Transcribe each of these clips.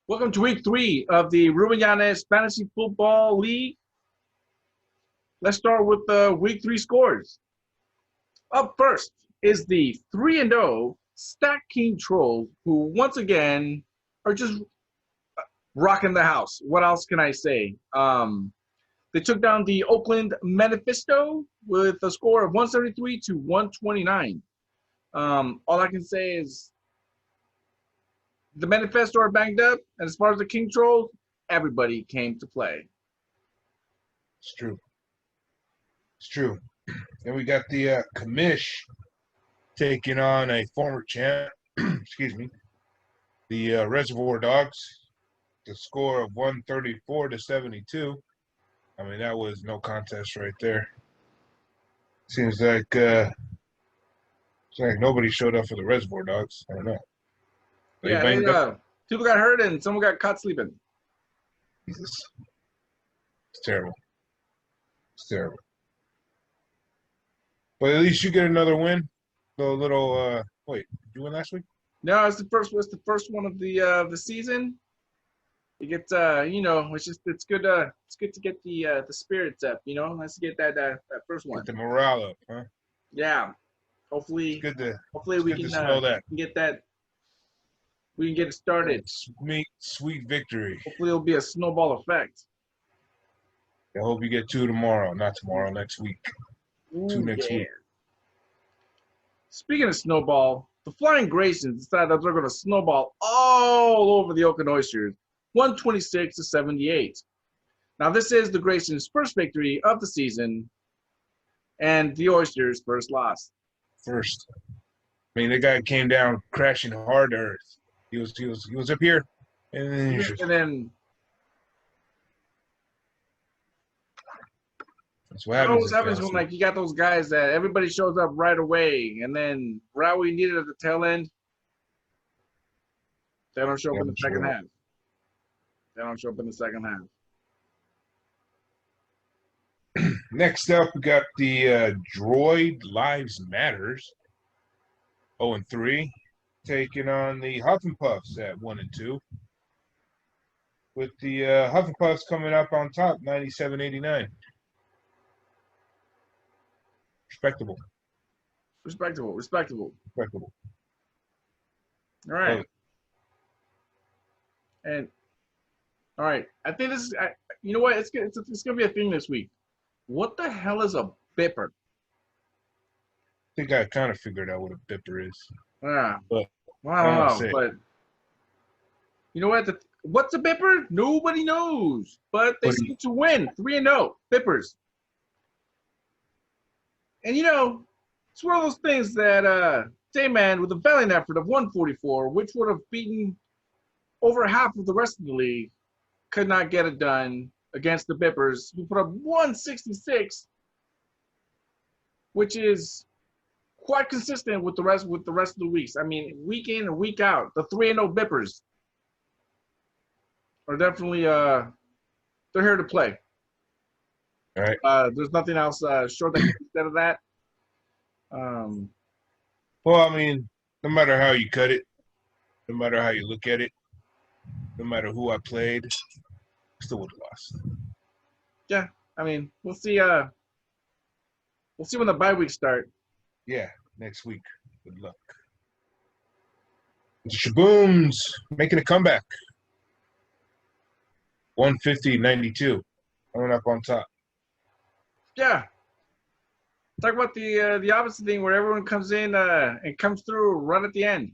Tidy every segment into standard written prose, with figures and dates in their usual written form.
Welcome to week 3 of the Ruben Yanes Fantasy Football League. Let's start with the week 3 scores. Up first is the 3-0 Stack King Trolls, who once again are just rocking the house. What else can I say? They took down the Oakland Manifesto with a score of 173 to 129. All I can say is the Manifesto are banged up, and as far as the King Trolls, everybody came to play. It's true. It's true. And we got the commish taking on a former champ, excuse me, the Reservoir Dogs. The score of 134 to 72. I mean, that was no contest right there. Seems like nobody showed up for the Reservoir Dogs. I don't know. People got hurt and someone got caught sleeping. Jesus. It's terrible. It's terrible. But at least you get another win. Wait, did you win last week? No, it's the first one of the season. You get it's good to get the spirits up, Let's get that first one. Get the morale up, huh? Yeah. Hopefully we can smell that. Get that. We can get it started. Sweet victory. Hopefully it'll be a snowball effect. I hope you get 2 tomorrow. Not tomorrow, next week. Ooh, 2 next week. Speaking of snowball, the Flying Graysons decided that they're going to snowball all over the Oakland Oysters, 126 to 78. Now this is the Graysons' first victory of the season, and the Oysters' first loss. First. I mean, the guy came down crashing hard to earth. He was up here, and then that's what happens when you got those guys that everybody shows up right away, and then right where you need it at the tail end, they don't show up in the second half. They don't show up in the second half. Next up, we got the Droid Lives Matters, 0-3. Taking on the Huff and Puffs at 1-2. With the Huff and Puffs coming up on top, 97-89. Respectable. All right. And all right, I think this is. You know what? It's gonna be a thing this week. What the hell is a bipper? I think I kind of figured out what a bipper is. Yeah. But I don't know. But you know what? What's a bipper? Nobody knows. But they seem to win 3-0. Bippers. And it's one of those things that Dayman, with a valiant effort of 144, which would have beaten over half of the rest of the league, could not get it done against the Bippers, who put up 166, which is quite consistent with the rest of the weeks. I mean, week in and week out, the 3-0 Bippers are definitely they're here to play. All right. There's nothing else short instead of that. Well, I mean, no matter how you cut it, no matter how you look at it, no matter who I played, I still would have lost. Yeah, I mean, we'll see. We'll see when the bye weeks start. Yeah, next week. Good luck. The Shabooms making a comeback. 150-92. Coming up on top. Yeah. Talk about the opposite thing where everyone comes in and comes through right at the end.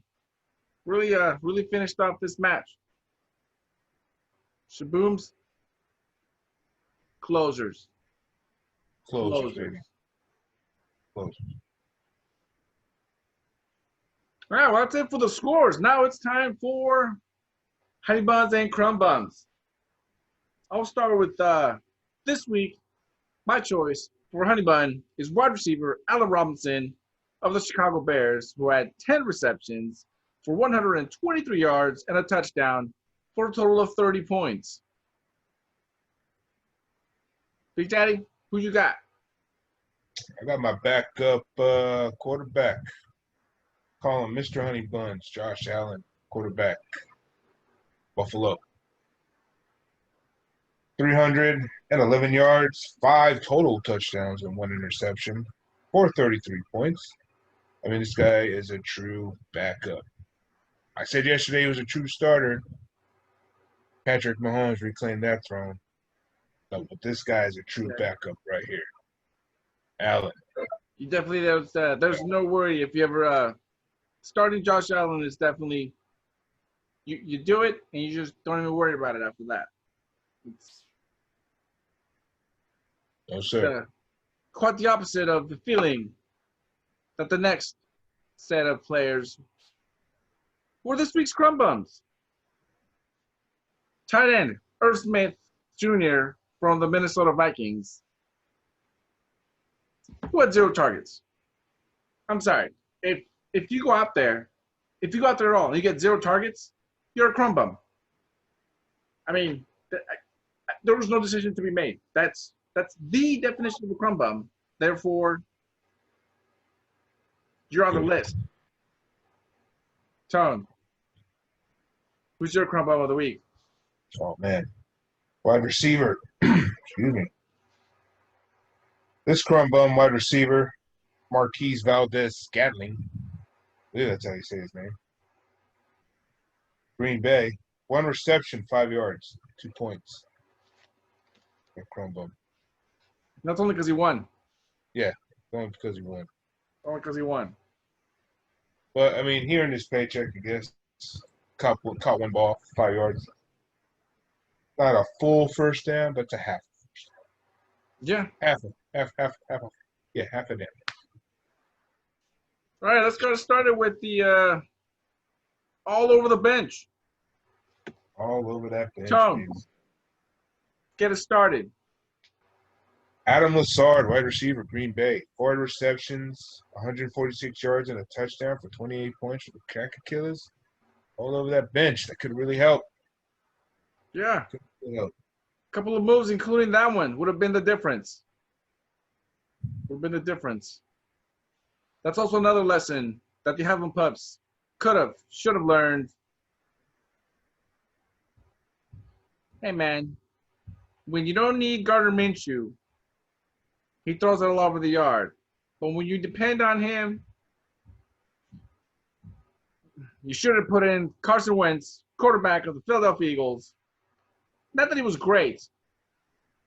Really finished off this match. Shabooms. Closers. Closers. All right, well, that's it for the scores. Now it's time for Honey Buns and Crumb Buns. I'll start with this week. My choice for Honey Bun is wide receiver Allen Robinson of the Chicago Bears, who had 10 receptions for 123 yards and a touchdown for a total of 30 points. Big Daddy, who you got? I got my backup quarterback. Call him Mr. Honey Buns, Josh Allen, quarterback. Buffalo. 311 yards, 5 total touchdowns, and 1 interception, 433 points. I mean, this guy is a true backup. I said yesterday he was a true starter. Patrick Mahomes reclaimed that throne. But this guy is a true backup right here. Allen. You definitely, there's no worry if you ever starting Josh Allen is definitely you do it and you just don't even worry about it after that. It's No, sir. Quite the opposite of the feeling that the next set of players were this week's crumb bums. Tight end Irv Smith Jr. from the Minnesota Vikings, who had 0 targets. I'm sorry. If you go out there at all and you get 0 targets, you're a crumb bum. I mean, there was no decision to be made. That's the definition of a crumb bum. Therefore, you're on the list. Tone, who's your crumb bum of the week? Oh, man. Wide receiver. Excuse me. This crumb bum wide receiver, Marquise Valdez-Scantling. I believe that's how you say his name. Green Bay. 1 reception, 5 yards, 2 points. A crumb bum. That's only because he won. Yeah, only because he won. Only because he won. But, I mean, here in this paycheck, I guess, caught 1 ball, 5 yards. Not a full first down, but it's a half. Yeah. Half a down. All right, let's get started with the all over the bench. All over that bench. Tone, get it started. Adam Lazard, wide receiver, Green Bay. 4 receptions, 146 yards, and a touchdown for 28 points for the Cracker Killers. All over that bench. That could really help. Yeah. A couple of moves, including that one, would have been the difference. That's also another lesson that the Heaven Pups should have learned. Hey, man, when you don't need Gardner Minshew, he throws it all over the yard. But when you depend on him, you should have put in Carson Wentz, quarterback of the Philadelphia Eagles. Not that he was great,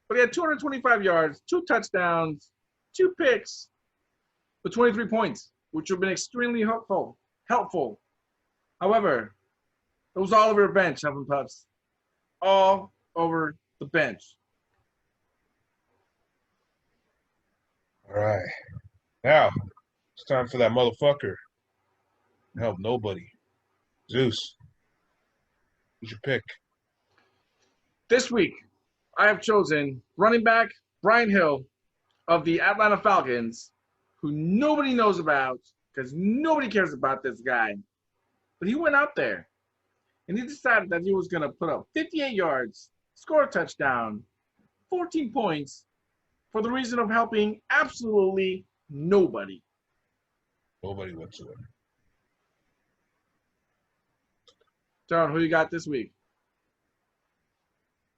but he had 225 yards, 2 touchdowns, 2 picks, with 23 points, which would have been extremely helpful. However, it was all over the bench, Heaven Pups. All over the bench. All right. Now, it's time for that motherfucker. Help nobody. Zeus. Who's your pick? This week, I have chosen running back Brian Hill of the Atlanta Falcons, who nobody knows about because nobody cares about this guy. But he went out there, and he decided that he was going to put up 58 yards, score a touchdown, 14 points, for the reason of helping absolutely nobody. Nobody whatsoever. John, who you got this week?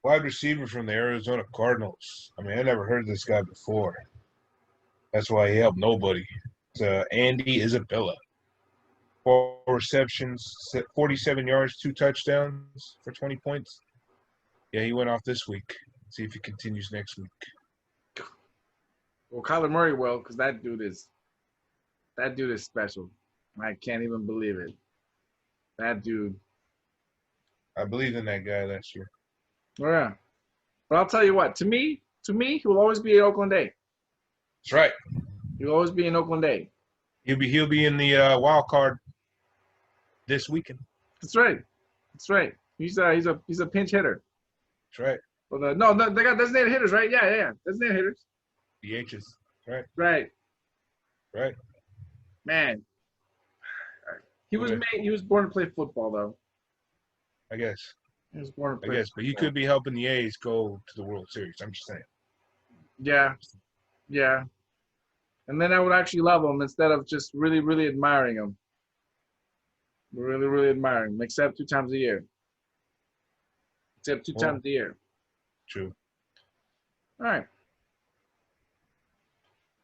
Wide receiver from the Arizona Cardinals. I mean, I never heard this guy before. That's why he helped nobody. It's Andy Isabella. 4 receptions, 47 yards, 2 touchdowns for 20 points. Yeah, he went off this week. See if he continues next week. Well, Kyler Murray will, because that dude is special. I can't even believe it. That dude. I believed in that guy last year. Oh, yeah. But I'll tell you what, to me, he will always be an Oakland A. That's right. He'll always be an Oakland A. He'll be in the wild card this weekend. That's right. He's a pinch hitter. That's right. Well, no, they got designated hitters, right? Yeah. Designated hitters. DHs. Right. Man. He was born to play football, though. I guess. He was born to play football. But he could be helping the A's go to the World Series. I'm just saying. Yeah. And then I would actually love him instead of just really, really admiring him. Really, really admiring him, except 2 times a year. except two times a year. True. All right.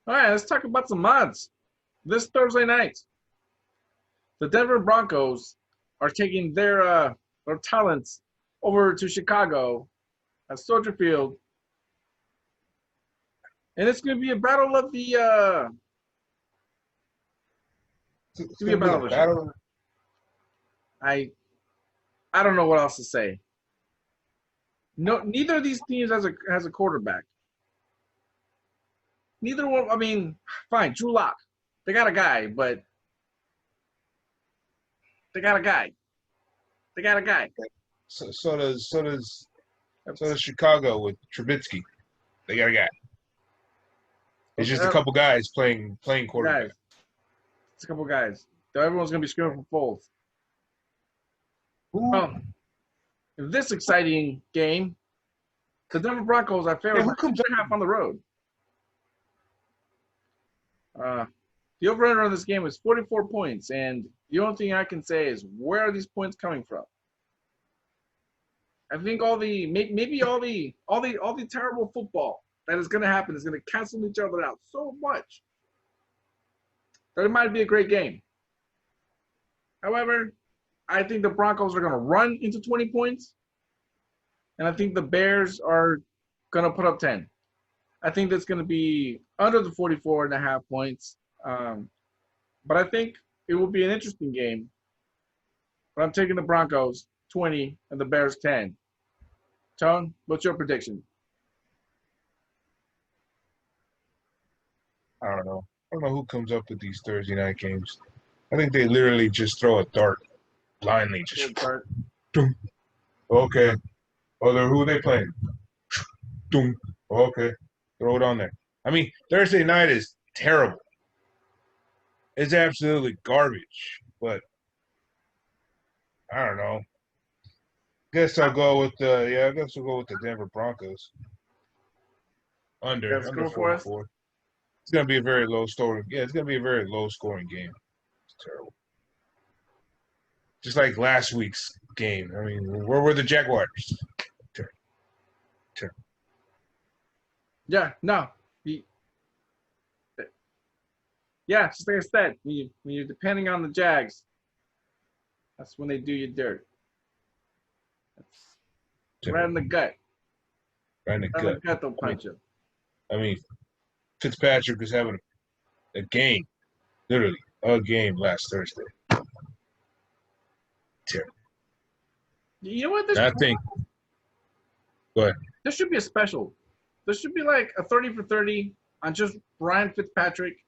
All right, let's talk about some mods. This Thursday night, the Denver Broncos are taking their talents over to Chicago at Soldier Field. And it's going to be a battle of the It's gonna be a battle. I don't know what else to say. No, neither of these teams has a quarterback. Neither one. I mean, fine, Drew Lock. They got a guy, but they got a guy. They got a guy. So does Chicago with Trubisky. They got a guy. It's just a couple guys playing quarterback. Guys. It's a couple guys. So everyone's gonna be screaming for Foles. In this exciting game, the Denver Broncos are favored by 2.5 on the road. The over-under on this game is 44 points, and the only thing I can say is, where are these points coming from? I think maybe all the terrible football that is going to happen is going to cancel each other out so much that it might be a great game. However, I think the Broncos are going to run into 20 points, and I think the Bears are going to put up 10. I think that's going to be under the 44.5 points. But I think it will be an interesting game. But I'm taking the Broncos 20 and the Bears 10. Tone, what's your prediction? I don't know. I don't know who comes up with these Thursday night games. I think they literally just throw a dart blindly. Just okay. Oh, who are they playing? Okay. Throw it on there. I mean, Thursday night is terrible. It's absolutely garbage. But I don't know. Guess I'll go with I guess we'll go with the Denver Broncos. Under 44. It's gonna be a very low scoring. Yeah, it's gonna be a very low scoring game. It's terrible. Just like last week's game. I mean, where were the Jaguars? Terrible. Yeah, no. Yeah, just like I said, when you're depending on the Jags, that's when they do you dirt. That's right in the gut. Right in the gut. They'll punch you. I mean, Fitzpatrick was having a game, literally a game last Thursday. Terrible. You know what? I think. But there should be a special. There should be like a 30 for 30 on just Ryan Fitzpatrick.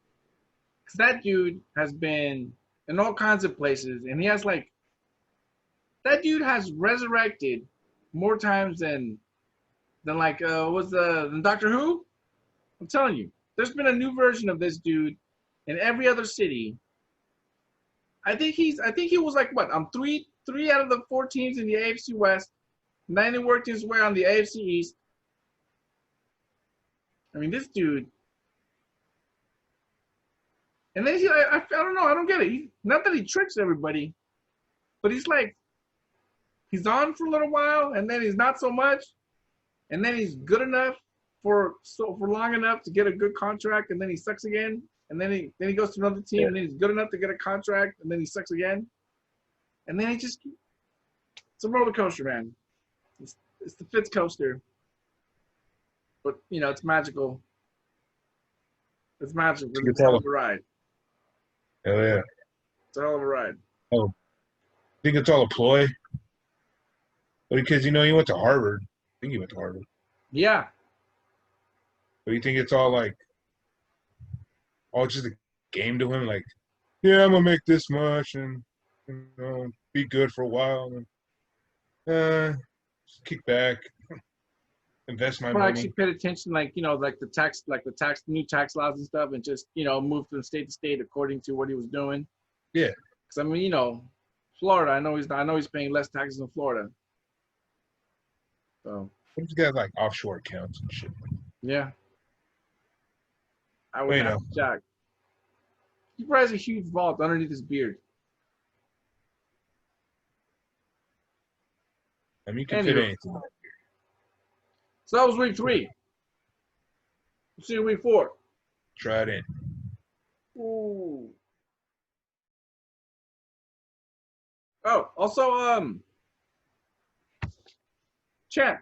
Because that dude has been in all kinds of places. And he has that dude has resurrected more times than than Doctor Who? I'm telling you. There's been a new version of this dude in every other city. I think he was on three out of the 4 teams in the AFC West. And then he worked his way on the AFC East. I mean, this dude. And then I don't know, I don't get it. Not that he tricks everybody, but he's on for a little while, and then he's not so much, and then he's good enough for long enough to get a good contract, and then he sucks again, and then he goes to another team, and then he's good enough to get a contract, and then he sucks again, and then it's a roller coaster, man. It's the Fitz coaster, but it's magical. It's magical. It's a hell of a ride. Hell yeah. It's a hell of a ride. Oh, think it's all a ploy? Because he went to Harvard. I think he went to Harvard. Yeah. But you think it's all just a game to him? Yeah, I'm gonna make this much and be good for a while and kick back, invest my money. I actually paid attention, the new tax laws and stuff, and just move from state to state according to what he was doing. Yeah. Because I mean, Florida. I know he's paying less taxes in Florida. So. What if he's got offshore accounts and shit? Yeah. I would have to check. He probably has a huge vault underneath his beard. I mean, you can fit Anywho. anything. So that was week 3. We'll see you week 4. Try it in. Ooh. Oh, also, Champ,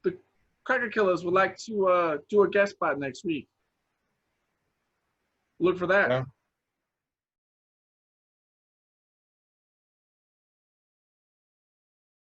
the Cracker Killers would like to do a guest spot next week. Look for that. Yeah.